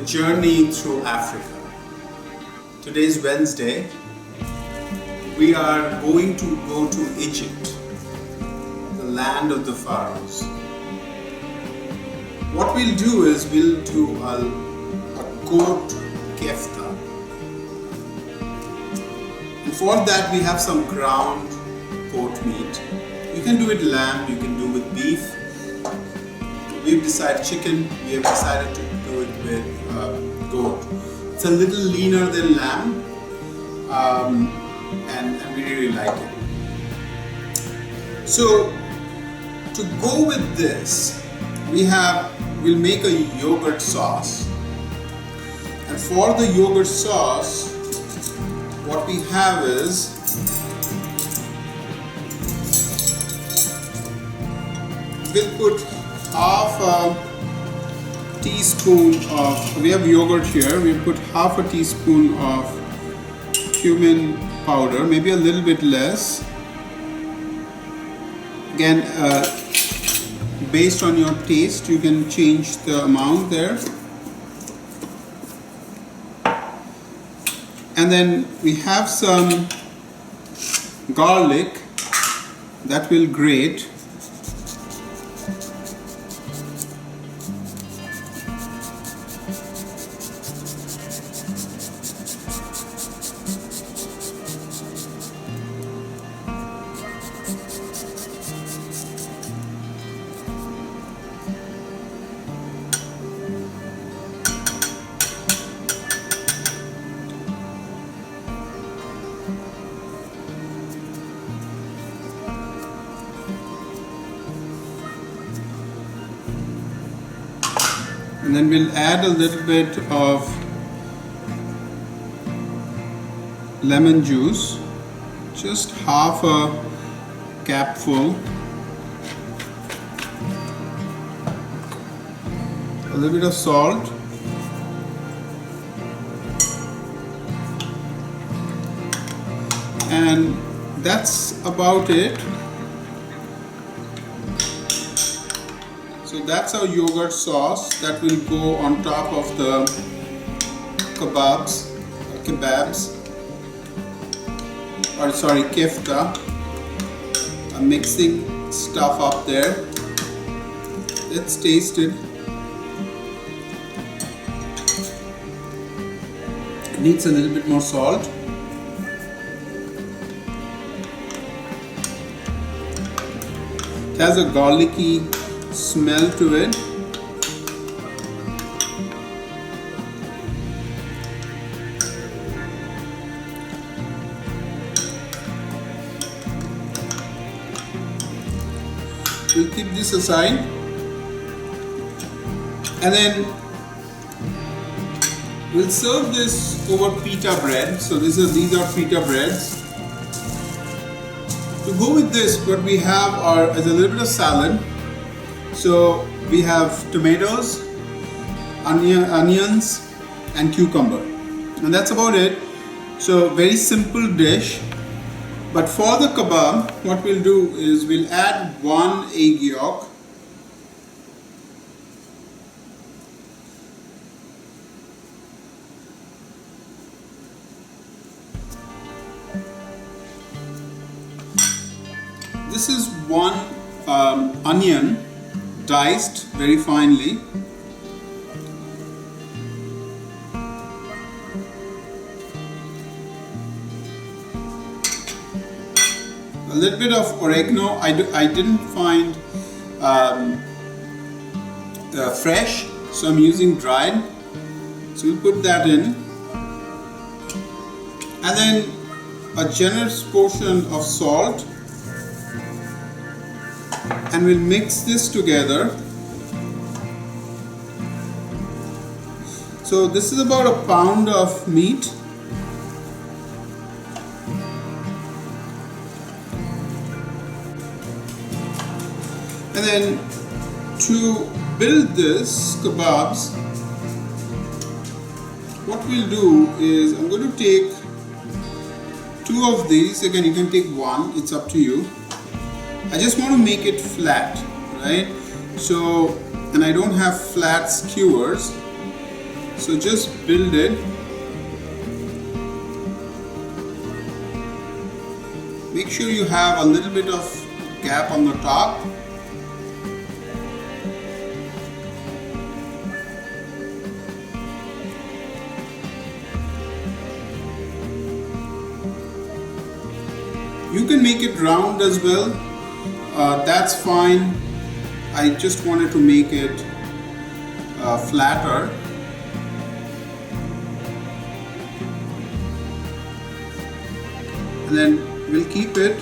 journey through Africa. Today is Wednesday. We are going to go to Egypt, the land of the pharaohs. What we'll do is we'll do a goat kofta. And for that we have some ground goat meat. You can do it lamb, you can do with beef. We've decided chicken, we have decided to do it with goat. It's a little leaner than lamb, and we really like it. So to go with this, we'll make a yogurt sauce. And for the yogurt sauce, what we have is we'll put half a teaspoon of, we have yogurt here, we'll put half a teaspoon of cumin powder, maybe a little bit less. Again, based on your taste, you can change the amount there. And then we have some garlic that will grate. And then we'll add a little bit of lemon juice, just half a capful, a little bit of salt, and that's about it. So that's our yogurt sauce that will go on top of the kebabs, kofta. I'm mixing stuff up there. Let's taste it. It needs a little bit more salt. It has a garlicky smell to it. We'll keep this aside, and then we'll serve this over pita bread. So these are pita breads. To go with this, what we have is a little bit of salad. So we have tomatoes, onions and cucumber, and that's about it. So very simple dish. But for the kebab, what we'll do is we'll add 1 egg yolk, this is 1 onion diced very finely, a little bit of oregano. I didn't find fresh, so I'm using dried, so we'll put that in, and then a generous portion of salt. And we'll mix this together. So this is about a pound of meat. And then to build this kebabs, what we'll do is I'm going to take 2 of these. Again, you can take 1, it's up to you. I just want to make it flat, right? So, and I don't have flat skewers. So just build it. Make sure you have a little bit of gap on the top. You can make it round as well, that's fine. I just wanted to make it flatter. And then we'll keep it,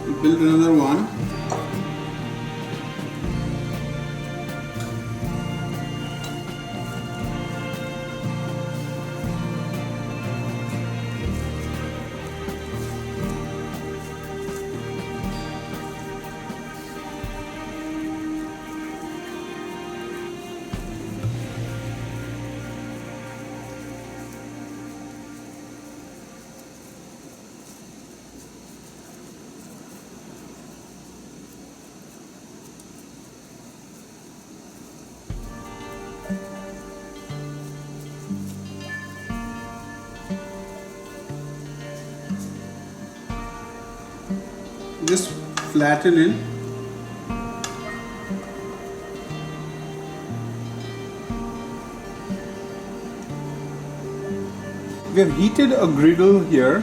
we'll build another one. Just flatten it. We have heated a griddle here,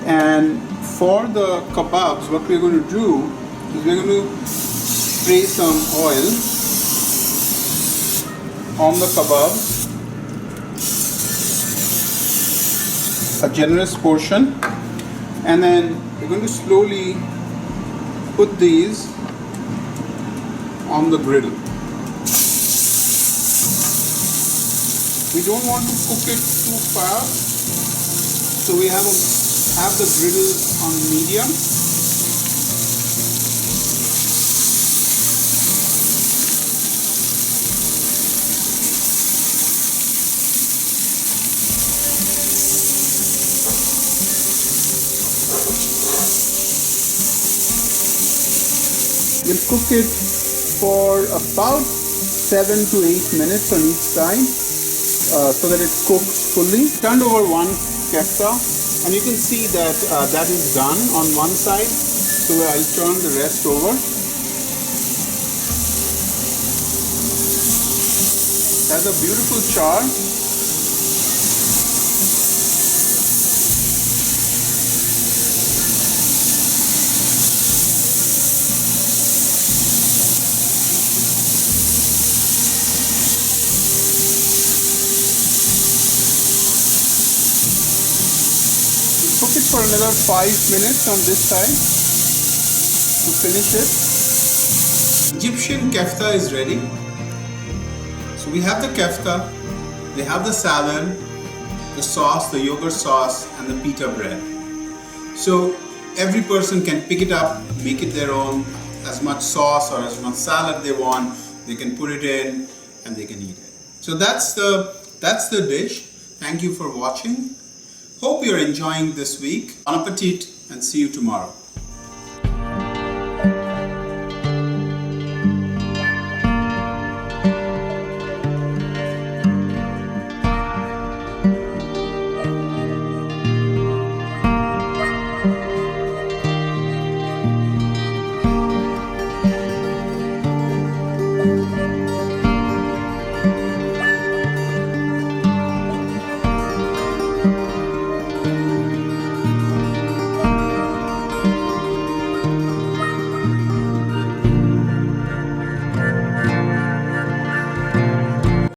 and for the kebabs what we're going to do is we're going to spray some oil on the kebabs, a generous portion, and then we're going to slowly put these on the griddle. We don't want to cook it too fast, so we have the griddle on medium. We'll cook it for about 7 to 8 minutes on each side, so that it cooks fully. Turned over one kefta, and you can see that that is done on one side, so I'll turn the rest over. It has a beautiful char. Cook it for another 5 minutes on this side to finish it. Egyptian kefta is ready. So we have the kefta, we have the salad, the sauce, the yogurt sauce, and the pita bread. So every person can pick it up, make it their own, as much sauce or as much salad they want, they can put it in and they can eat it. So that's the dish. Thank you for watching. Hope you're enjoying this week. Bon appetit and see you tomorrow.